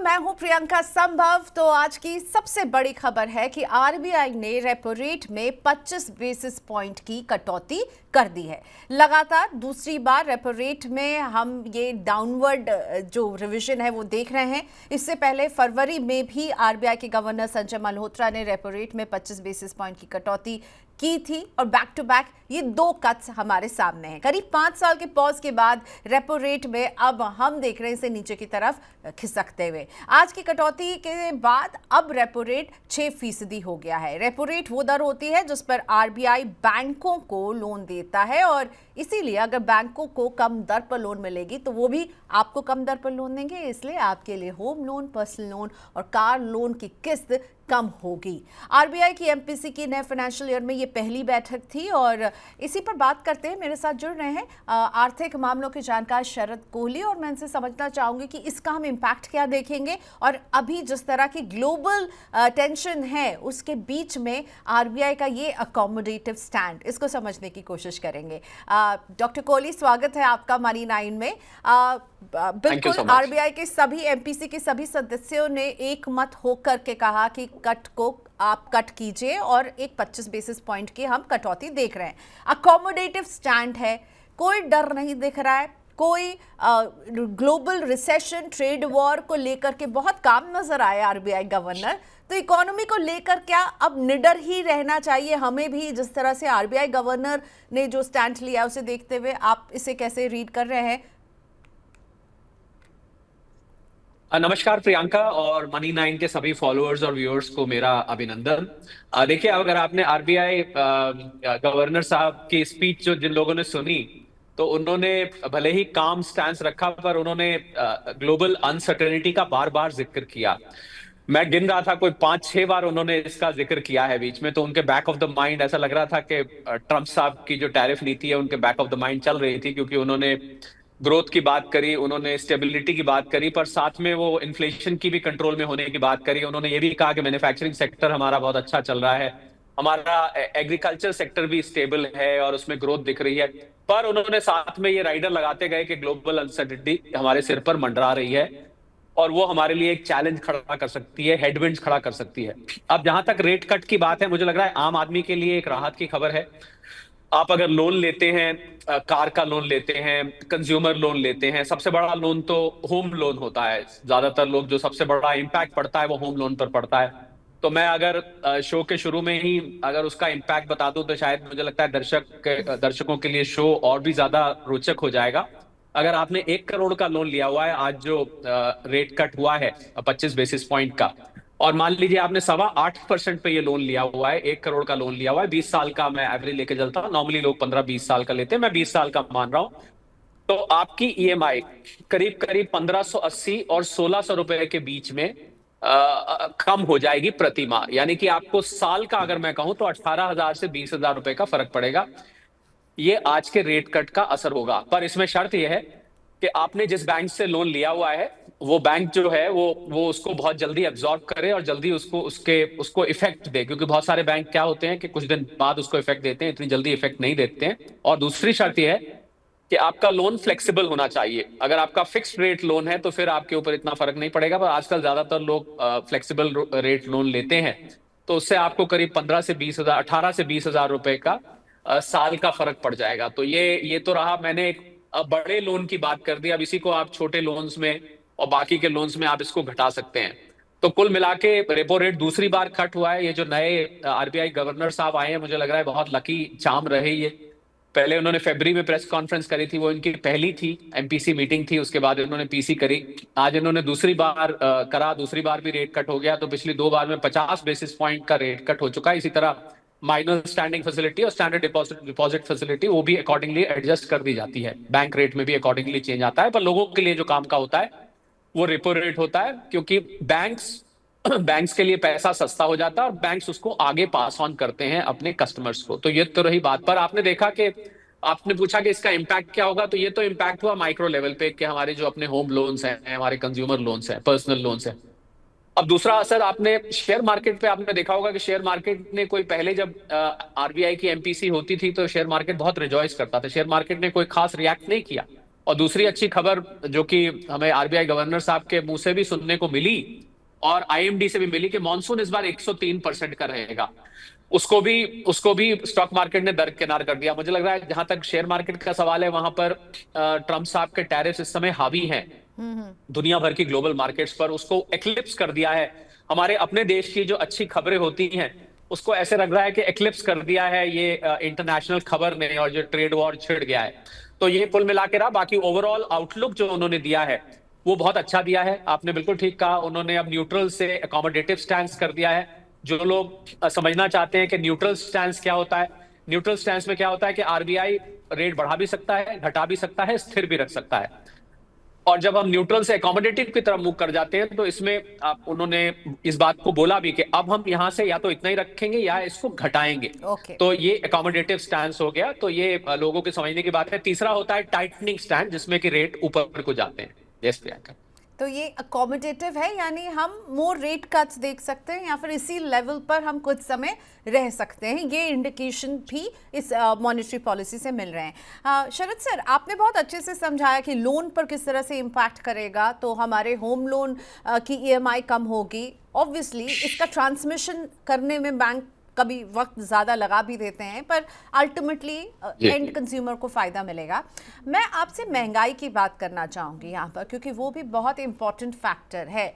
मैं हूं प्रियंका संभव। तो आज की सबसे बड़ी खबर है कि आरबीआई ने रेपो रेट में 25 बेसिस पॉइंट की कटौती कर दी है। लगातार दूसरी बार रेपो रेट में हम ये डाउनवर्ड जो रिवीजन है वो देख रहे हैं। इससे पहले फरवरी में भी आरबीआई के गवर्नर संजय मल्होत्रा ने रेपो रेट में 25 बेसिस पॉइंट की कटौती की थी और बैक टू बैक ये दो कट्स हमारे सामने हैं। करीब 5 साल के पॉज के बाद रेपो रेट में अब हम देख रहे हैं इसे नीचे की तरफ खिसकते हुए। आज की कटौती के बाद अब रेपो रेट 6% हो गया है। रेपो रेट वो दर होती है जिस पर आरबीआई बैंकों को लोन देता है और इसीलिए अगर बैंकों को कम दर पर लोन मिलेगी तो वो भी आपको कम दर पर लोन देंगे। इसलिए आपके लिए होम लोन, पर्सनल लोन और कार लोन की किस्त कम होगी। आरबीआई की एमपीसी की नए फाइनेंशियल ईयर में ये पहली बैठक थी और इसी पर बात करते हैं। मेरे साथ जुड़ रहे हैं आर्थिक मामलों के जानकार शरद कोहली और मैं इनसे समझना चाहूंगी कि इसका हम इम्पैक्ट क्या देखेंगे और अभी जिस तरह की ग्लोबल टेंशन है उसके बीच में आरबीआई का ये अकोमोडेटिव स्टैंड, इसको समझने की कोशिश करेंगे। डॉक्टर कोहली, स्वागत है आपका मनी 9 में। बिल्कुल, आरबीआई के सभी एमपीसी के सभी सदस्यों ने एक मत होकर के कहा कि कट को आप कट कीजिए और एक 25 बेसिस पॉइंट की हम कटौती देख रहे हैं। अकोमोडेटिव स्टैंड है, कोई डर नहीं दिख रहा है, कोई ग्लोबल रिसेशन, ट्रेड वॉर को लेकर के बहुत काम नजर आए आरबीआई गवर्नर। तो इकोनॉमी को लेकर क्या अब निडर ही रहना चाहिए हमें भी, जिस तरह से आरबीआई गवर्नर ने जो स्टैंड लिया उसे देखते हुए आप इसे कैसे रीड कर रहे हैं? नमस्कार प्रियंका और मनी 9 के सभी फॉलोअर्स और व्यूअर्स को मेरा अभिनंदन। देखिए, अगर आपने आरबीआई गवर्नर साहब की स्पीच जो जिन लोगों ने सुनी तो उन्होंने भले ही काम स्टैंस रखा पर उन्होंने ग्लोबल अनसर्टेनिटी का बार बार जिक्र किया। मैं गिन रहा था, कोई 5-6 बार उन्होंने इसका जिक्र किया है बीच में। तो उनके बैक ऑफ द माइंड ऐसा लग रहा था कि ट्रंप साहब की जो टैरिफ नीति है उनके बैक ऑफ द माइंड चल रही थी, क्योंकि उन्होंने ग्रोथ की बात करी, उन्होंने स्टेबिलिटी की बात करी, पर साथ में वो इन्फ्लेशन की भी कंट्रोल में होने की बात करी। उन्होंने ये भी कहा कि मैन्युफैक्चरिंग सेक्टर हमारा बहुत अच्छा चल रहा है, हमारा एग्रीकल्चर सेक्टर भी स्टेबल है और उसमें ग्रोथ दिख रही है। पर उन्होंने साथ में ये राइडर लगाते गए कि ग्लोबल अनसर्टेनिटी हमारे सिर पर मंडरा रही है और वो हमारे लिए एक चैलेंज खड़ा कर सकती है, हेडविंड्स खड़ा कर सकती है। अब जहां तक रेट कट की बात है, मुझे लग रहा है आम आदमी के लिए एक राहत की खबर है। आप अगर लोन लेते हैं, कार का लोन लेते हैं, कंज्यूमर लोन लेते हैं, सबसे बड़ा लोन तो होम लोन होता है। ज्यादातर लोग जो सबसे बड़ा इम्पैक्ट पड़ता है वो होम लोन पर पड़ता है। तो मैं अगर शो के शुरू में ही अगर उसका इम्पैक्ट बता दूं तो शायद मुझे लगता है दर्शकों के लिए शो और भी ज्यादा रोचक हो जाएगा। अगर आपने 1 करोड़ का लोन लिया हुआ है, आज जो रेट कट हुआ है 25 बेसिस पॉइंट का, और मान लीजिए आपने 8.25% पे ये लोन लिया हुआ है, 1 करोड़ का लोन लिया हुआ है, 20 साल का मैं एवरेज लेके चलता हूँ, नॉर्मली लोग 15-20 साल का लेते हैं, मैं 20 साल का मान रहा हूं। तो आपकी ईएमआई करीब करीब 1580 और 1600 रुपए के बीच में कम हो जाएगी प्रति माह। यानी कि आपको साल का अगर मैं कहूं तो 18,000 से 20,000 रुपए का फर्क पड़ेगा। ये आज के रेट कट का असर होगा। पर इसमें शर्त यह है कि आपने जिस बैंक से लोन लिया हुआ है वो बैंक जो है वो उसको बहुत जल्दी एब्जॉर्ब करे और जल्दी उसको इफेक्ट दे, क्योंकि बहुत सारे बैंक क्या होते हैं कि कुछ दिन बाद उसको इफेक्ट देते हैं, इतनी जल्दी इफेक्ट नहीं देते हैं। और दूसरी शर्त यह है कि आपका लोन फ्लेक्सिबल होना चाहिए। अगर आपका फिक्स्ड रेट लोन है तो फिर आपके ऊपर इतना फर्क नहीं पड़ेगा, पर आजकल ज्यादातर लोग फ्लेक्सिबल रेट लोन लेते हैं, तो उससे आपको करीब 15 से 20,000, 18 से 20,000 रुपए का साल का फर्क पड़ जाएगा। तो ये तो रहा, मैंने एक बड़े लोन की बात कर दी। अब इसी को आप छोटे लोन्स में और बाकी के लोन्स में आप इसको घटा सकते हैं। तो कुल मिला के रेपो रेट दूसरी बार कट हुआ है। ये जो नए आरबीआई गवर्नर साहब आए हैं, मुझे लग रहा है बहुत लकी चार्म रहे ये। पहले उन्होंने फरवरी में प्रेस कॉन्फ्रेंस करी थी, वो इनकी पहली थी, एमपीसी मीटिंग थी, उसके बाद इन्होंने पीसी करी। आज इन्होंने दूसरी बार करा, दूसरी बार भी रेट कट हो गया। तो पिछली 2 बार में 50 बेसिस पॉइंट का रेट कट हो चुका है। इसी तरह माइनर स्टैंडिंग फैसिलिटी और स्टैंडर्ड डिपॉजिट फैसिलिटी वो भी अकॉर्डिंगली एडजस्ट कर दी जाती है। बैंक रेट में भी अकॉर्डिंगली चेंज आता है। पर लोगों के लिए जो काम का होता है वो रेपो रेट होता है, क्योंकि बैंक्स के लिए पैसा सस्ता हो जाता है और बैंक्स उसको आगे पास ऑन करते हैं अपने कस्टमर्स को। तो ये तो रही बात। पर आपने देखा कि आपने पूछा कि इसका इम्पैक्ट क्या होगा, तो ये तो इम्पैक्ट हुआ माइक्रो लेवल पे कि हमारे जो अपने होम लोन्स हैं, हमारे कंज्यूमर लोन्स हैं, पर्सनल लोन्स हैं। अब दूसरा असर आपने शेयर मार्केट पे आपने देखा होगा कि शेयर मार्केट ने कोई पहले जब आरबीआई की एमपीसी होती थी तो शेयर मार्केट बहुत रिजॉइस करता था, शेयर मार्केट ने कोई खास रिएक्ट नहीं किया। और दूसरी अच्छी खबर जो कि हमें आरबीआई गवर्नर साहब के मुंह से भी सुनने को मिली और आईएमडी से भी मिली कि मॉनसून इस बार 103% का रहेगा, उसको भी स्टॉक मार्केट ने दरकिनार कर दिया। मुझे लग रहा है जहां तक शेयर मार्केट का सवाल है वहां पर ट्रम्प साहब के टैरिफ इस समय हावी हैं दुनिया भर की ग्लोबल मार्केट्स पर, उसको एक्लिप्स कर दिया है। हमारे अपने देश की जो अच्छी खबरें होती हैं उसको ऐसे लग रहा है कि एक्लिप्स कर दिया है ये इंटरनेशनल खबर ने, और जो ट्रेड वॉर छिड़ गया है। तो ये कुल मिला के रहा। बाकी ओवरऑल आउटलुक जो उन्होंने दिया है वो बहुत अच्छा दिया है। आपने बिल्कुल ठीक कहा, उन्होंने अब न्यूट्रल से अकोमोडेटिव स्टैंस कर दिया है। जो लोग समझना चाहते हैं कि न्यूट्रल स्टैंस क्या होता है, न्यूट्रल स्टैंस में क्या होता है कि आरबीआई रेट बढ़ा भी सकता है, घटा भी सकता है, स्थिर भी रख सकता है। और जब हम न्यूट्रल से अकोमोडेटिव की तरफ मूव कर जाते हैं तो इसमें उन्होंने इस बात को बोला भी कि अब हम यहां से या तो इतना ही रखेंगे या इसको घटाएंगे। ओके। तो ये अकोमोडेटिव स्टैंस हो गया। तो ये लोगों के समझने की बात है। तीसरा होता है टाइटनिंग स्टैंड, जिसमें कि रेट ऊपर को जाते हैं। यस प्रियंका। तो ये अकोमोडेटिव है, यानी हम मोर रेट कट्स देख सकते हैं या फिर इसी लेवल पर हम कुछ समय रह सकते हैं। ये इंडिकेशन भी इस मॉनेटरी पॉलिसी से मिल रहे हैं। शरद सर, आपने बहुत अच्छे से समझाया कि लोन पर किस तरह से इम्पैक्ट करेगा। तो हमारे होम लोन की ईएमआई कम होगी, ऑब्वियसली इसका ट्रांसमिशन करने में बैंक कभी वक्त ज़्यादा लगा भी देते हैं, पर अल्टीमेटली एंड कंज्यूमर को फ़ायदा मिलेगा। मैं आपसे महंगाई की बात करना चाहूँगी यहाँ पर, क्योंकि वो भी बहुत इम्पॉर्टेंट फैक्टर है।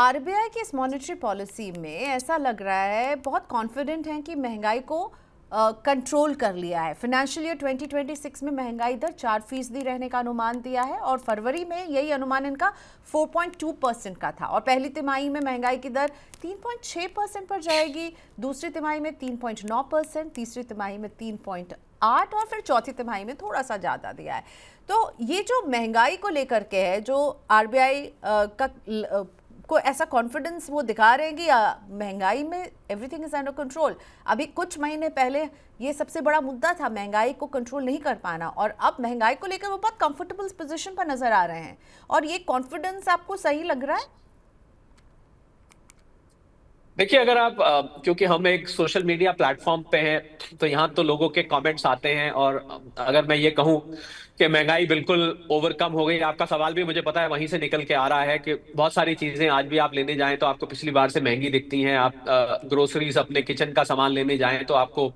आरबीआई की इस मॉनेटरी पॉलिसी में ऐसा लग रहा है, बहुत कॉन्फिडेंट हैं कि महंगाई को कंट्रोल कर लिया है। फाइनेंशियल ईयर 2026 में महंगाई दर 4% रहने का अनुमान दिया है और फरवरी में यही अनुमान इनका 4.2% का था। और पहली तिमाही में महंगाई की दर 3.6% पर जाएगी, दूसरी तिमाही में 3.9%, तीसरी तिमाही में 3.8% और फिर चौथी तिमाही में थोड़ा सा ज़्यादा दिया है। तो ये जो महंगाई को लेकर के है, जो आरबीआई को ऐसा कॉन्फिडेंस वो दिखा रहे हैं कि महंगाई में एवरीथिंग इज अंडर कंट्रोल। अभी कुछ महीने पहले ये सबसे बड़ा मुद्दा था, महंगाई को कंट्रोल नहीं कर पाना, और अब महंगाई को लेकर वो बहुत कंफर्टेबल पोजीशन पर नजर आ रहे हैं। और ये कॉन्फिडेंस आपको सही लग रहा है? देखिए, अगर आप क्योंकि हम एक सोशल मीडिया प्लेटफॉर्म पे हैं तो यहाँ तो लोगों के कमेंट्स आते हैं, और अगर मैं ये कहूँ कि महंगाई बिल्कुल ओवरकम हो गई, आपका सवाल भी मुझे पता है वहीं से निकल के आ रहा है कि बहुत सारी चीजें आज भी आप लेने जाएं तो आपको पिछली बार से महंगी दिखती हैं। आप ग्रोसरीज, अपने किचन का सामान लेने जाएं तो आपको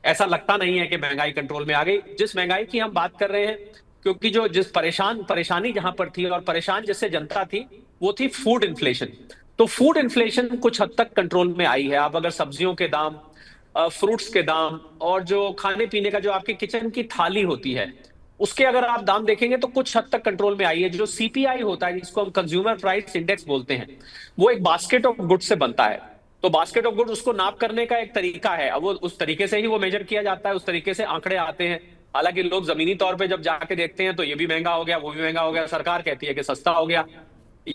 ऐसा लगता नहीं है कि महंगाई कंट्रोल में आ गई। जिस महंगाई की हम बात कर रहे हैं, क्योंकि जो जिस परेशानी जहां पर थी और परेशान जिससे जनता थी, वो थी फूड इन्फ्लेशन। तो फूड इन्फ्लेशन कुछ हद तक कंट्रोल में आई है। आप अगर सब्जियों के दाम, फ्रूट्स के दाम और जो खाने पीने का जो आपकी किचन की थाली होती है उसके अगर आप दाम देखेंगे तो कुछ हद तक कंट्रोल में आई है। जो सीपीआई होता है, जिसको हम कंज्यूमर प्राइस इंडेक्स बोलते हैं, वो एक बास्केट ऑफ गुड्स से बनता है। तो बास्केट ऑफ गुड्स उसको नाप करने का एक तरीका है। अब वो उस तरीके से ही वो मेजर किया जाता है, उस तरीके से आंकड़े आते हैं। हालांकि लोग जमीनी तौर पे जब जाके देखते हैं तो ये भी महंगा हो गया, वो भी महंगा हो गया, सरकार कहती है कि सस्ता हो गया।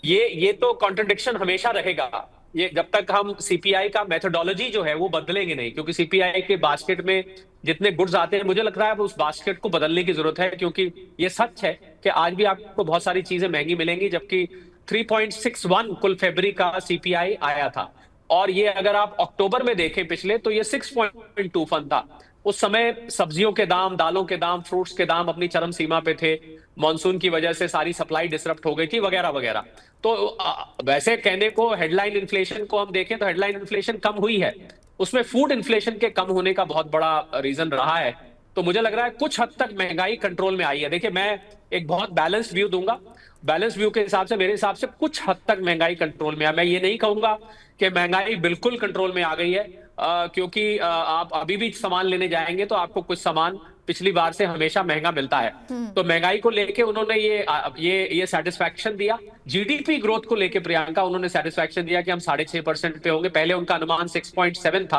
ये तो कॉन्ट्रडिक्शन हमेशा रहेगा, ये जब तक हम सीपीआई का मेथोडोलॉजी जो है वो बदलेंगे नहीं। क्योंकि सीपीआई के बास्केट में जितने गुड्स आते हैं, मुझे लग रहा है उस बास्केट को बदलने की जरूरत है। क्योंकि ये सच है कि आज भी आपको बहुत सारी चीजें महंगी मिलेंगी, जबकि 3.61 कुल फरवरी का सीपीआई आया था। और ये अगर आप अक्टूबर में देखें पिछले, तो ये 6.21 था। उस समय सब्जियों के दाम, दालों के दाम, फ्रूट्स के दाम अपनी चरम सीमा पे थे। मॉनसून की वजह से सारी सप्लाई डिसरप्ट हो गई थी, वगैरह वगैरह। तो वैसे कहने को हेडलाइन इन्फ्लेशन को हम देखें तो हेडलाइन इन्फ्लेशन कम हुई है, उसमें फूड इन्फ्लेशन के कम होने का बहुत बड़ा रीजन रहा है। तो मुझे लग रहा है कुछ हद तक महंगाई कंट्रोल में आई है। देखिए, मैं एक बहुत बैलेंस्ड व्यू दूंगा। बैलेंस व्यू के हिसाब से, मेरे हिसाब से कुछ हद तक महंगाई कंट्रोल में है। मैं ये नहीं कहूंगा कि महंगाई बिल्कुल कंट्रोल में आ गई है, क्योंकि आप अभी भी सामान लेने जाएंगे तो आपको कुछ सामान पिछली बार से हमेशा महंगा मिलता है। तो महंगाई को लेके उन्होंने ये सेटिस्फैक्शन दिया। जीडीपी ग्रोथ को लेके प्रियंका, उन्होंने सेटिस्फैक्शन दिया कि हम 6.5% पे होंगे। पहले उनका अनुमान 6.7 था।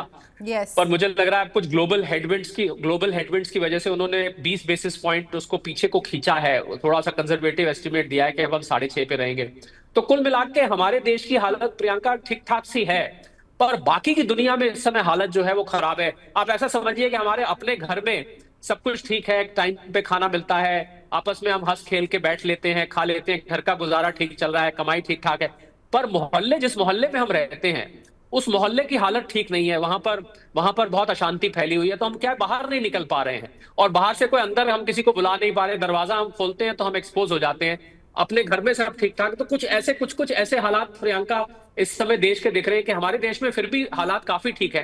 पर मुझे लग रहा है कुछ ग्लोबल हेडविंड्स की वजह से उन्होंने 20 बेसिस पॉइंट उसको पीछे को खींचा है। थोड़ा सा कंजर्वेटिव एस्टिमेट दिया है कि अब हम 6.5 पे रहेंगे। तो कुल मिला के हमारे देश की हालत प्रियंका ठीक ठाक सी है, पर बाकी की दुनिया में इस समय हालत जो है वो खराब है। आप ऐसा समझिए कि हमारे अपने घर में सब कुछ ठीक है, टाइम पे खाना मिलता है, आपस में हम हंस खेल के बैठ लेते हैं, खा लेते हैं, घर का गुजारा ठीक चल रहा है, कमाई ठीक ठाक है। पर जिस मोहल्ले में हम रहते हैं, उस मोहल्ले की हालत ठीक नहीं है, वहां पर बहुत अशांति फैली हुई है, तो हम क्या है, बाहर नहीं निकल पा रहे हैं। और बाहर से कोई अंदर हम किसी को बुला नहीं पा रहे, दरवाजा हम खोलते हैं तो हम एक्सपोज हो जाते हैं। अपने घर में सब ठीक ठाक, तो कुछ ऐसे हालात प्रियंका इस समय देश के दिख रहे हैं कि हमारे देश में फिर भी हालात काफी ठीक है,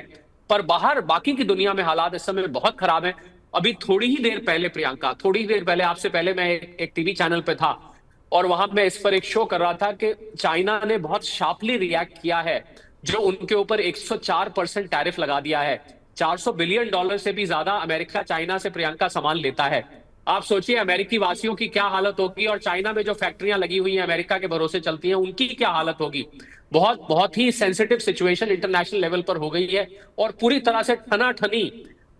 पर बाहर बाकी की दुनिया में हालात इस समय बहुत खराब है। अभी थोड़ी ही देर पहले प्रियंका, थोड़ी ही देर पहले, आपसे पहले मैं एक टीवी चैनल पे था और वहां मैं इस पर एक शो कर रहा था कि चाइना ने बहुत शार्पली रिएक्ट किया है, जो उनके ऊपर 104% टैरिफ लगा दिया है। $400 बिलियन से भी ज्यादा अमेरिका चाइना से प्रियंका सामान लेता है। आप सोचिए अमेरिकी वासियों की क्या हालत होगी, और चाइना में जो फैक्ट्रियां लगी हुई हैं अमेरिका के भरोसे चलती हैं, उनकी क्या हालत होगी। बहुत बहुत ही सेंसिटिव सिचुएशन इंटरनेशनल लेवल पर हो गई है, और पूरी तरह से ठनाठनी,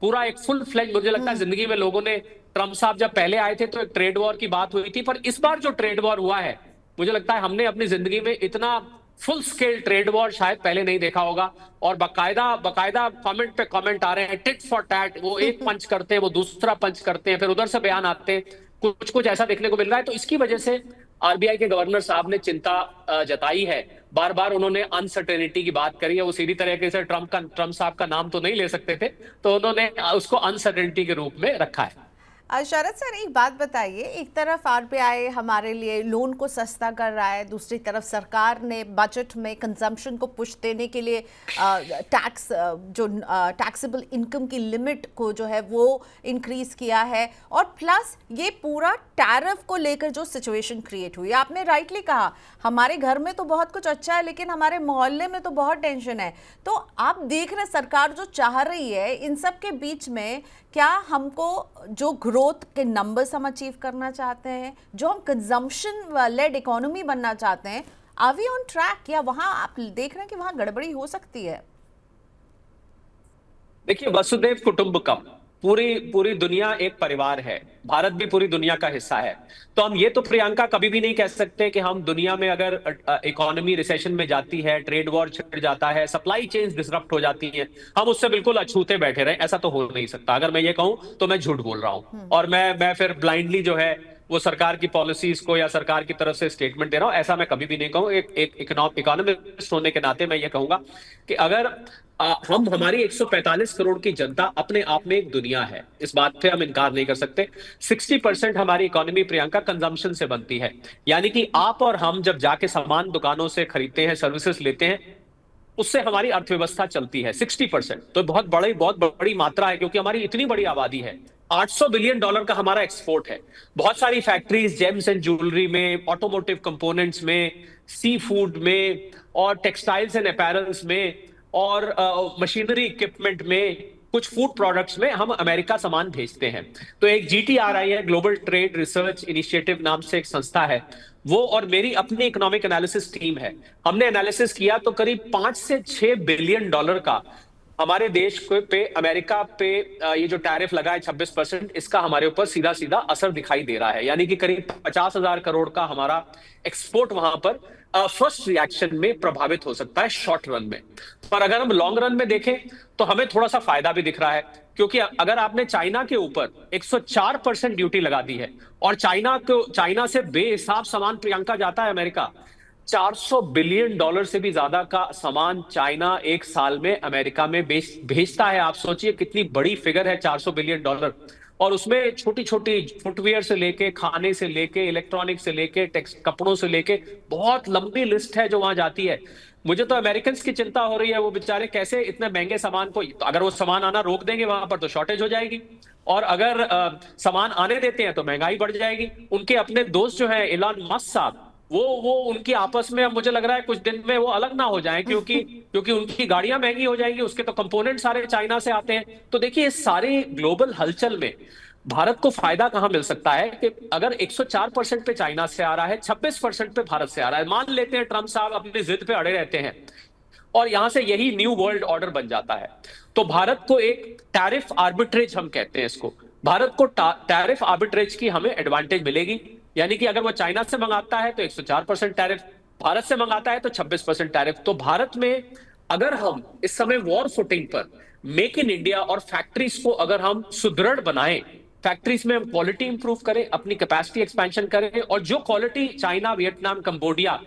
पूरा एक फुल फ्लैज, मुझे लगता है जिंदगी में लोगों ने, ट्रम्प साहब जब पहले आए थे तो एक ट्रेड वॉर की बात हुई थी, पर इस बार जो ट्रेड वॉर हुआ है, मुझे लगता है हमने अपनी जिंदगी में इतना फुल स्केल ट्रेड वॉर शायद पहले नहीं देखा होगा। और बकायदा बकायदा कमेंट पे कमेंट आ रहे हैं, टिट फॉर टैट, वो एक पंच करते हैं, वो दूसरा पंच करते हैं, फिर उधर से बयान आते हैं, कुछ कुछ ऐसा देखने को मिल रहा है। तो इसकी वजह से आरबीआई के गवर्नर साहब ने चिंता जताई है। बार बार उन्होंने अनसर्टेनिटी की बात करी है। वो सीधी तरीके से ट्रम्प साहब का नाम तो नहीं ले सकते थे, तो उन्होंने उसको अनसर्टेनिटी के रूप में रखा है। शरद सर, एक बात बताइए, एक तरफ आरबीआई हमारे लिए लोन को सस्ता कर रहा है, दूसरी तरफ सरकार ने बजट में कंजम्पशन को पुश देने के लिए टैक्स जो टैक्सेबल इनकम की लिमिट को जो है वो इंक्रीज किया है, और प्लस ये पूरा टैरिफ को लेकर जो सिचुएशन क्रिएट हुई, आपने राइटली कहा हमारे घर में तो बहुत कुछ अच्छा है लेकिन हमारे मोहल्ले में तो बहुत टेंशन है। तो आप देख रहे सरकार जो चाह रही है, इन सब के बीच में क्या हमको जो ग्रोथ के नंबर्स हम अचीव करना चाहते हैं, जो हम कंजम्पशन लेड इकोनॉमी बनना चाहते हैं, आर वी ऑन ट्रैक, या वहां आप देख रहे हैं कि वहां गड़बड़ी हो सकती है? देखिए, वसुधैव कुटुंबकम, पूरी पूरी दुनिया एक परिवार है, भारत भी पूरी दुनिया का हिस्सा है। तो हम ये तो प्रियंका कभी भी नहीं कह सकते कि हम दुनिया में अगर इकोनॉमी रिसेशन में जाती है, ट्रेड वॉर छिड़ जाता है, सप्लाई चेन्स डिसरप्ट हो जाती हैं, हम उससे बिल्कुल अछूते बैठे रहे, ऐसा तो हो नहीं सकता। अगर मैं ये कहूं तो मैं झूठ बोल रहा हूं, और मैं फिर ब्लाइंडली जो है वो सरकार की पॉलिसीज को या सरकार की तरफ से स्टेटमेंट दे रहा हूं, ऐसा मैं कभी भी नहीं कहूं। एक इकोनॉमिस्ट होने के नाते मैं ये कहूंगा कि अगर हम, हमारी 145 करोड़ की जनता अपने आप में एक दुनिया है, इस बात पे हम इनकार नहीं कर सकते। 60% हमारी इकोनॉमी प्रियंका कंजम्पशन से बनती है, यानी कि आप और हम जब जाके सामान दुकानों से खरीदते हैं, सर्विसेज लेते हैं, उससे हमारी अर्थव्यवस्था चलती है। 60% तो बहुत बड़ी मात्रा है, क्योंकि हमारी इतनी बड़ी आबादी है। $800 बिलियन का हमारा एक्सपोर्ट है। बहुत सारी फैक्ट्रीज जेम्स एंड ज्वेलरी में, ऑटोमोटिव कंपोनेंट्स में, सी फूड में, और टेक्सटाइल्स एंड अपैरल्स में, और मशीनरी इक्विपमेंट में, कुछ फूड प्रोडक्ट्स में हम अमेरिका सामान भेजते हैं। तो एक GTRI है, ग्लोबल ट्रेड रिसर्च इनिशिएटिव नाम से एक संस्था है, वो और मेरी अपनी इकोनॉमिक एनालिसिस टीम है, हमने एनालिसिस किया तो करीब 5 से 6 बिलियन डॉलर का हमारे देश को पे, अमेरिका पे ये जो टैरिफ लगा है 26%, इसका हमारे ऊपर सीधा सीधा असर दिखाई दे रहा है। यानी कि करीब 50,000 करोड़ का हमारा एक्सपोर्ट वहां पर फर्स्ट रिएक्शन में प्रभावित हो सकता है शॉर्ट रन में। पर अगर हम लॉन्ग रन में देखें तो हमें थोड़ा सा फायदा भी दिख रहा है, क्योंकि अगर आपने चाइना के ऊपर 104% ड्यूटी लगा दी है, और चाइना से बेहिसाब सामान प्रियंका जाता है अमेरिका, $400 बिलियन से भी ज्यादा का सामान चाइना एक साल में अमेरिका में भेजता है। आप सोचिए कितनी बड़ी फिगर है $400 बिलियन। और उसमें छोटी छोटी फुटवियर से लेके, खाने से लेके, इलेक्ट्रॉनिक से लेके, कपड़ों से लेके, बहुत लंबी लिस्ट है जो वहां जाती है। मुझे तो अमेरिकन की चिंता हो रही है, वो बेचारे कैसे इतने महंगे सामान को, तो अगर वो सामान आना रोक देंगे वहां पर तो शॉर्टेज हो जाएगी, और अगर सामान आने देते हैं तो महंगाई बढ़ जाएगी। उनके अपने दोस्त जो है इलॉन मस्क साहब, वो उनकी आपस में, अब मुझे लग रहा है कुछ दिन में वो अलग ना हो जाएं, क्योंकि उनकी गाड़ियां महंगी हो जाएंगी, उसके तो कंपोनेंट सारे चाइना से आते हैं। तो देखिए, इस सारे ग्लोबल हलचल में भारत को फायदा कहां मिल सकता है कि अगर 104% पे चाइना से आ रहा है, 26% पे भारत से आ रहा है, मान लेते हैं ट्रम्प साहब अपनी जिद पे अड़े रहते हैं और यहां से यही न्यू वर्ल्ड ऑर्डर बन जाता है, तो भारत को एक टैरिफ आर्बिट्रेज हम कहते हैं इसको, भारत को टैरिफ आर्बिट्रेज की हमें एडवांटेज मिलेगी। यानी कि अगर वो चाइना से मंगाता है तो 104% टैरिफ, भारत से मंगाता है तो 26% टैरिफ। तो भारत में अगर हम इस समय वॉर फुटिंग पर मेक इन इंडिया और फैक्ट्रीज को अगर हम सुदृढ़ बनाएं, फैक्ट्रीज में क्वालिटी इंप्रूव करें, अपनी कैपेसिटी एक्सपेंशन करें, और जो quality China, Vietnam, Cambodia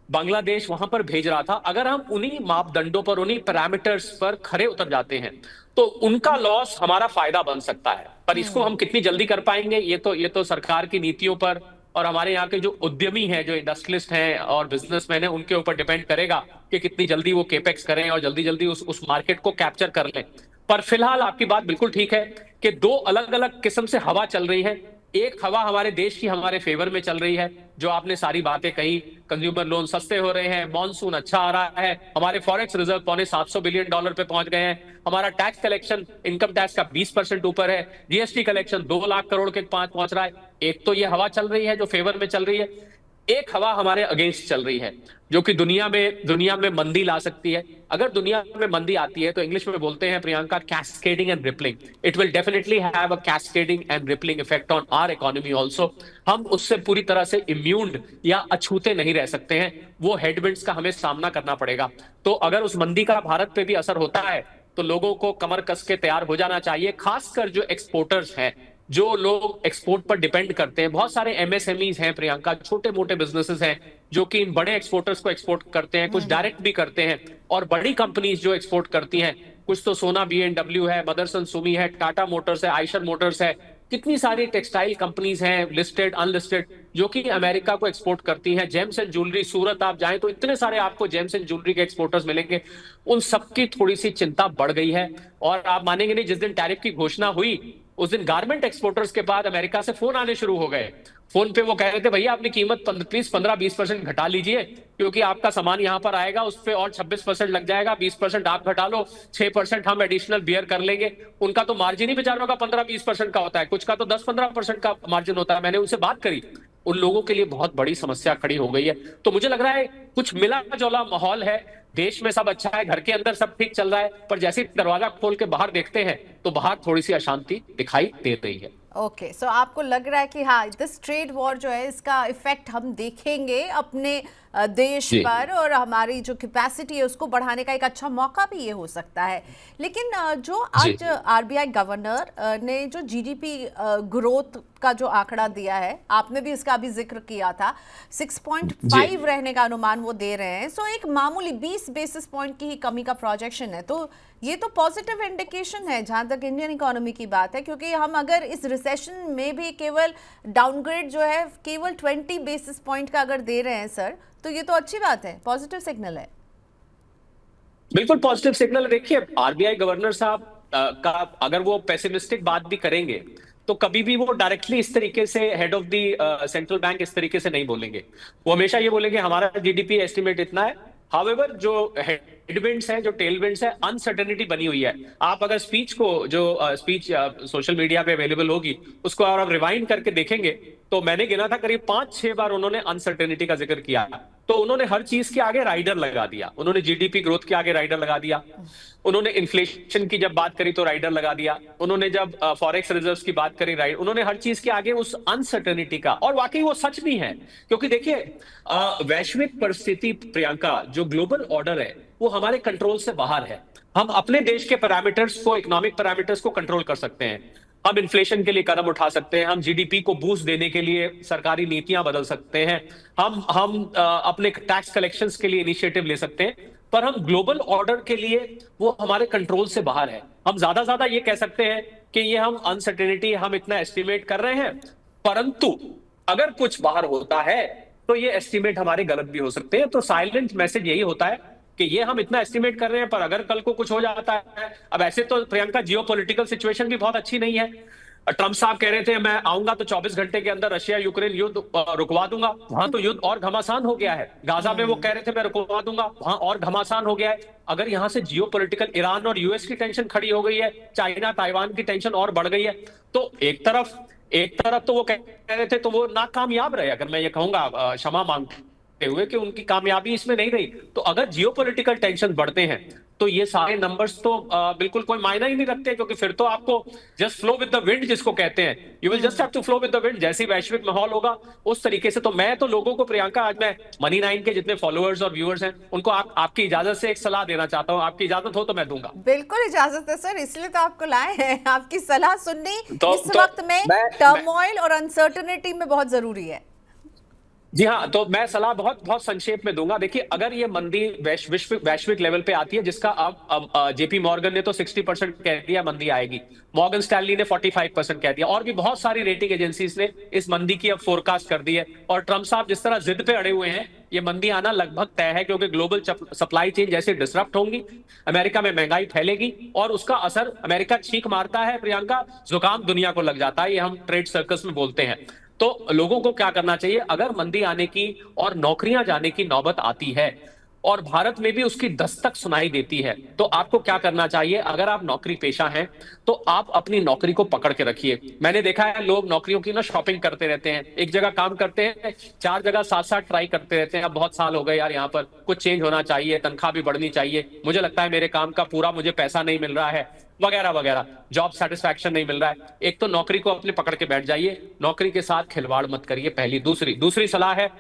Bangladesh वहां पर भेज रहा था, अगर हम उन्हीं मापदंडों पर, उन्हीं पैरामीटर्स पर खरे उतर जाते हैं तो उनका लॉस हमारा फायदा बन सकता है। पर इसको हम कितनी जल्दी कर पाएंगे, ये तो सरकार की नीतियों पर और हमारे यहाँ के जो उद्यमी हैं, जो इंडस्ट्रियलिस्ट हैं और बिजनेसमैन हैं, उनके ऊपर डिपेंड करेगा कि कितनी जल्दी वो केपेक्स करें और जल्दी जल्दी उस मार्केट को कैप्चर कर लें। पर फिलहाल आपकी बात बिल्कुल ठीक है कि दो अलग अलग किस्म से हवा चल रही है। एक हवा हमारे देश की हमारे फेवर में चल रही है, जो आपने सारी बातें कही, कंज्यूमर लोन सस्ते हो रहे हैं, मॉनसून अच्छा आ रहा है, हमारे फॉरेक्स रिजर्व पौने $700 बिलियन पे पहुंच गए हैं, हमारा टैक्स कलेक्शन इनकम टैक्स का 20% ऊपर है, जीएसटी कलेक्शन 2 लाख करोड़ के पास पहुंच रहा है। एक तो ये हवा चल रही है जो फेवर में चल रही है, एक हवा हमारे अगेंस्ट चल रही है जो कि दुनिया में मंदी ला सकती है। अगर दुनिया में मंदी आती है तो इंग्लिश में बोलते हैं Priyanka, cascading and rippling. It will definitely have a cascading and rippling effect on our economy also. हम उससे पूरी तरह से इम्यून या अछूते नहीं रह सकते हैं, वो हेडविंड्स का हमें सामना करना पड़ेगा। तो अगर उस मंदी का भारत पे भी असर होता है तो लोगों को कमर कस के तैयार हो जाना चाहिए, खासकर जो एक्सपोर्टर्स हैं, जो लोग एक्सपोर्ट पर डिपेंड करते हैं। बहुत सारे एमएसएमईज हैं प्रियंका, छोटे मोटे बिजनेसेस हैं जो कि इन बड़े एक्सपोर्टर्स को एक्सपोर्ट करते हैं, कुछ डायरेक्ट भी करते हैं। और बड़ी कंपनीज जो एक्सपोर्ट करती हैं, कुछ तो सोना बीएनडब्ल्यू है, मदरसन सुमी है, टाटा मोटर्स है, आयशर मोटर्स है, कितनी सारी टेक्सटाइल कंपनीज हैं, लिस्टेड अनलिस्टेड, जो कि अमेरिका को एक्सपोर्ट करती हैं। जेम्स एंड ज्वेलरी, सूरत आप जाएं तो इतने सारे आपको जेम्स एंड ज्वेलरी के एक्सपोर्टर्स मिलेंगे। उन सबकी थोड़ी सी चिंता बढ़ गई है। और आप मानेंगे नहीं, जिस दिन टैरिफ की घोषणा हुई उस दिन गारमेंट एक्सपोर्टर्स के बाद अमेरिका से फोन आने शुरू हो गए। फोन पे वो कह रहे थे, भैया अपनी कीमत प्लीज 15-20% घटा लीजिए, क्योंकि आपका सामान यहां पर आएगा, उस पर और 26% लग जाएगा, 20% आप घटा लो, 6% हम एडिशनल बियर कर लेंगे। उनका तो मार्जिन ही बेचारों का 15-20% का होता है, कुछ का तो 10-15% का मार्जिन होता है। मैंने उनसे बात करी, उन लोगों के लिए बहुत बड़ी समस्या खड़ी हो गई है। तो मुझे लग रहा है कुछ मिला जुला माहौल है, देश में सब अच्छा है, घर के अंदर सब ठीक चल रहा है, पर जैसे ही दरवाजा खोल के बाहर देखते हैं तो बाहर थोड़ी सी अशांति दिखाई दे रही है। ओके, सो आपको लग रहा है कि हाँ, दिस ट्रेड वॉर जो है इसका इफेक्ट हम देखेंगे अपने देश पर, और हमारी जो कैपेसिटी है उसको बढ़ाने का एक अच्छा मौका भी ये हो सकता है। लेकिन जो आज आरबीआई गवर्नर ने जो जीडीपी ग्रोथ का जो आंकड़ा दिया है, आपने भी इसका अभी जिक्र किया था, 6.5 रहने का अनुमान वो दे रहे हैं। सो एक मामूली 20 बेसिस पॉइंट की ही कमी का प्रोजेक्शन है, तो ये तो पॉजिटिव इंडिकेशन है जहां तक इंडियन इकोनॉमी की बात है। क्योंकि हम अगर इस रिसेशन में भी केवल डाउनग्रेड जो है केवल 20 बेसिस पॉइंट का अगर दे रहे हैं सर, तो ये तो अच्छी बात है, पॉजिटिव सिग्नल है। बिल्कुल पॉजिटिव सिग्नल है। देखिए, आरबीआई गवर्नर साहब का अगर वो पेसिमिस्टिक बात भी करेंगे तो कभी भी वो डायरेक्टली इस तरीके से head of the central bank इस तरीके से नहीं बोलेंगे। वो हमेशा ये बोलेंगे हमारा जीडीपी एस्टिमेट इतना है। हाउएवर, जो हेडविंड्स हैं, जो टेलविंड्स हैं, अनसर्टेनिटी बनी हुई है। आप अगर स्पीच को, जो स्पीच सोशल मीडिया पे अवेलेबल होगी, उसको और आप रिवाइंड करके देखेंगे तो मैंने गिना था करीब 5-6 बार उन्होंने अनसर्टेनिटी का जिक्र किया। तो उन्होंने हर चीज के आगे राइडर लगा दिया। उन्होंने जीडीपी ग्रोथ के आगे राइडर लगा दिया, उन्होंने इन्फ्लेशन की जब बात करी तो राइडर लगा दिया, उन्होंने जब फॉरेक्स रिजर्व्स की बात करी राइडर, उन्होंने हर चीज के आगे उस अनसर्टेनिटी का। और वाकई वो सच भी है, क्योंकि देखिए वैश्विक परिस्थिति प्रियंका, जो ग्लोबल ऑर्डर है वो हमारे कंट्रोल से बाहर है। हम अपने देश के पैरामीटर्स को, इकोनॉमिक पैरामीटर्स को कंट्रोल कर सकते हैं। हम इन्फ्लेशन के लिए कदम उठा सकते हैं, हम जीडीपी को बूस्ट देने के लिए सरकारी नीतियां बदल सकते हैं, हम अपने टैक्स कलेक्शंस के लिए इनिशिएटिव ले सकते हैं। पर हम ग्लोबल ऑर्डर के लिए वो हमारे कंट्रोल से बाहर है। हम ज्यादा ये कह सकते हैं कि ये हम अनसर्टेनिटी हम इतना एस्टिमेट कर रहे हैं, परंतु अगर कुछ बाहर होता है तो ये एस्टिमेट हमारे गलत भी हो सकते हैं। तो साइलेंट मैसेज यही होता है कि ये हम इतना एस्टिमेट कर रहे हैं, पर अगर कल को कुछ हो जाता है। अब ऐसे तो प्रियंका जियोपॉलिटिकल सिचुएशन भी बहुत अच्छी नहीं है। ट्रंप साहब कह रहे थे मैं आऊंगा तो 24 घंटे के अंदर रशिया यूक्रेन युद्ध रुकवा दूंगा, वहां तो युद्ध और घमासान हो गया है। गाजा में वो कह रहे थे मैं रुकवा दूंगा, वहां और घमासान हो गया है। अगर यहां से जियोपॉलिटिकल ईरान और यूएस की टेंशन खड़ी हो गई है, चाइना ताइवान की टेंशन और बढ़ गई है, तो एक तरफ तो वो कह रहे थे तो वो नाकामयाब रहे, अगर मैं ये कहूंगा क्षमा मांगते हुए, कि उनकी कामयाबी इसमें नहीं रही। तो अगर जियोपॉलिटिकल टेंशन बढ़ते हैं तो ये सारे नंबर्स तो बिल्कुल कोई मायना ही नहीं रखते, क्योंकि फिर तो आपको just flow with the wind जिसको कहते हैं, you will just have to flow with the wind. जैसी वैश्विक माहौल होगा उस तरीके से। तो मैं तो लोगों को प्रियंका, आज मैं मनी 9 के जितने फॉलोअर्स और व्यूअर्स हैं उनको आपकी इजाजत से एक सलाह देना चाहता हूं। आपकी इजाजत हो तो मैं दूंगा। बिल्कुल इजाजत है सर, इसलिए तो आपको लाए हैं, आपकी सलाह सुननी इस वक्त में टर्मोइल और अनसर्टेनिटी में बहुत जरूरी है। जी हाँ, तो मैं सलाह बहुत बहुत संक्षेप में दूंगा। देखिए, अगर ये मंदी वैश्विक लेवल पे आती है, जिसका अब जेपी मॉर्गन ने तो 60% कह दिया मंदी आएगी, मॉर्गन स्टैनली ने 45% कह दिया, और भी बहुत सारी रेटिंग एजेंसीज ने इस मंदी की अब फोरकास्ट कर दी है। और ट्रम्प साहब जिस तरह जिद पे अड़े हुए हैं, ये मंदी आना लगभग तय है, क्योंकि ग्लोबल सप्लाई चेन जैसे डिसरप्ट होंगी, अमेरिका में महंगाई फैलेगी, और उसका असर अमेरिका छींक मारता है प्रियंका, जुकाम दुनिया को लग जाता है, ये हम ट्रेड सर्कल्स में बोलते हैं। तो लोगों को क्या करना चाहिए, अगर मंदी आने की और नौकरियां जाने की नौबत आती है और भारत में भी उसकी दस्तक सुनाई देती है, तो आपको क्या करना चाहिए? अगर आप नौकरी पेशा हैं तो आप अपनी नौकरी को पकड़ के रखिए। मैंने देखा है लोग नौकरियों की ना शॉपिंग करते रहते हैं, एक जगह काम करते हैं, 4 जगह साथ साथ ट्राई करते रहते हैं। अब बहुत साल हो गए यार, यहाँ पर कुछ चेंज होना चाहिए, तनख्वाह भी बढ़नी चाहिए, मुझे लगता है मेरे काम का पूरा मुझे पैसा नहीं मिल रहा है, वगैरह वगैरह, जॉब सेटिस्फैक्शन नहीं मिल रहा है। एक तो नौकरी को अपने पकड़ के बैठ जाइए, नौकरी के साथ खिलवाड़ मत करिए, पहली। दूसरी दूसरी सलाह है,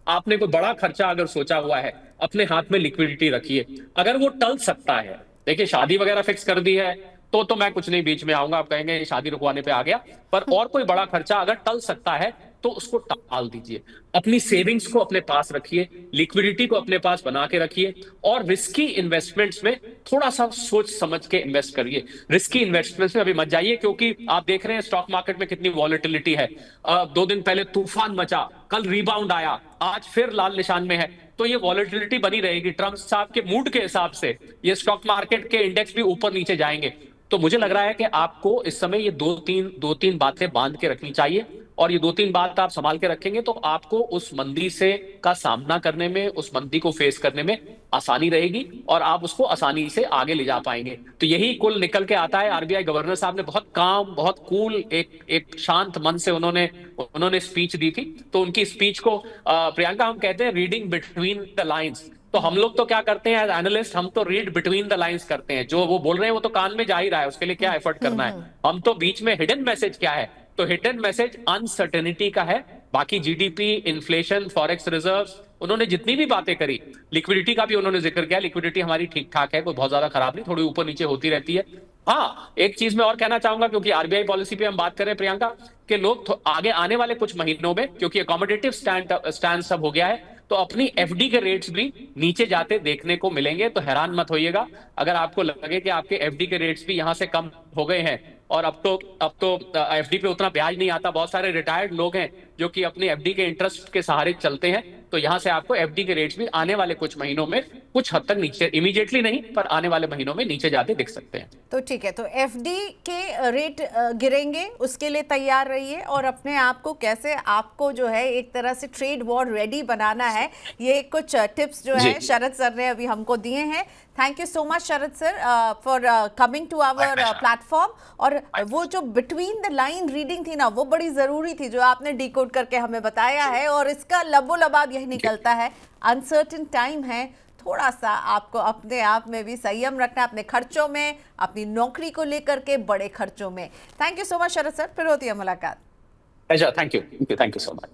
आपने कोई बड़ा खर्चा अगर सोचा हुआ है, अपने हाथ में लिक्विडिटी रखिए। अगर वो टल सकता है, देखिए शादी वगैरह फिक्स कर दी है तो मैं कुछ नहीं बीच में आऊंगा, आप कहेंगे ये शादी रुकवाने पे आ गया, पर और कोई बड़ा खर्चा अगर टल सकता है तो उसको टाल दीजिए। अपनी सेविंग्स को अपने पास रखिए, लिक्विडिटी को अपने पास बना के रखिए, और रिस्की इन्वेस्टमेंट्स में थोड़ा सा सोच समझ के इन्वेस्ट करिए। रिस्की इन्वेस्टमेंट्स में अभी मत जाइए, क्योंकि आप देख रहे हैं स्टॉक मार्केट में कितनी वॉलेटिलिटी है। 2 दिन पहले तूफान मचा, कल रिबाउंड आया, आज फिर लाल निशान में है। तो ये वॉलेटिलिटी बनी रहेगी। ट्रम्प साहब के मूड के हिसाब से ये स्टॉक मार्केट के इंडेक्स भी ऊपर नीचे जाएंगे। तो मुझे लग रहा है कि आपको इस समय ये दो तीन बातें बांध के रखनी चाहिए, और ये 2-3 बात आप संभाल के रखेंगे तो आपको उस मंदी से का सामना करने में, उस मंदी को फेस करने में आसानी रहेगी, और आप उसको आसानी से आगे ले जा पाएंगे। तो यही कुल निकल के आता है। आरबीआई गवर्नर साहब ने बहुत काम, बहुत कूल, एक शांत मन से उन्होंने स्पीच दी थी। तो उनकी स्पीच को प्रियंका, हम कहते हैं रीडिंग बिटवीन द लाइंस। तो हम लोग तो क्या करते हैं एज एनालिस्ट, हम तो रीड बिटवीन द लाइंस करते हैं, जो वो बोल रहे हैं वो तो कान में जा ही रहा है, उसके लिए क्या एफर्ट करना है। हम तो बीच में हिडन मैसेज क्या है, तो हिडन मैसेज अनसर्टेनिटी का है। बाकी जीडीपी, इन्फ्लेशन, फॉरेक्स रिजर्व्स, उन्होंने जितनी भी बातें करी, लिक्विडिटी का भी उन्होंने जिक्र किया, लिक्विडिटी हमारी ठीक ठाक है, कोई बहुत ज्यादा खराब नहीं, थोड़ी ऊपर नीचे होती रहती है। हाँ, एक चीज मैं और कहना चाहूंगा, क्योंकि आरबीआई पॉलिसी पे हम बात करें प्रियंका, कि लोग आगे आने वाले कुछ महीनों में, क्योंकि अकोमोडेटिव स्टैंड सब हो गया है, तो अपनी एफडी के रेट्स भी नीचे जाते देखने को मिलेंगे। तो हैरान मत होइएगा अगर आपको लगे कि आपके एफडी के रेट्स भी यहां से कम हो गए हैं, और अब तो एफडी पे उतना ब्याज नहीं आता। बहुत सारे रिटायर्ड लोग हैं जो कि अपनी एफडी के इंटरेस्ट के सहारे चलते हैं, तो यहां से आपको एफडी के रेट्स भी आने वाले कुछ महीनों में कुछ हद तक नीचे, इमीडिएटली नहीं पर आने वाले महीनों में नीचे जाते दिख सकते हैं। तो ठीक है, तो एफडी के रेट गिरेंगे, उसके लिए तैयार रहिए, और अपने आप को कैसे आपको जो है एक तरह से ट्रेड वॉर रेडी बनाना है, ये कुछ टिप्स जो है शरद सर ने अभी हमको दिए हैं। Thank you so much Sharad sir for coming to our platform. और वो जो बिटवीन द लाइन रीडिंग थी ना, वो बड़ी जरूरी थी, जो आपने डिकोड करके हमें बताया है, और इसका लबोलबाब यही निकलता है, अनसर्टेन टाइम है, थोड़ा सा आपको अपने आप में भी संयम रखना है, अपने खर्चों में, अपनी नौकरी को लेकर के बड़े खर्चों में। Thank you so much Sharad sir, फिर होती है मुलाकात। अच्छा, थैंक यू सो मच।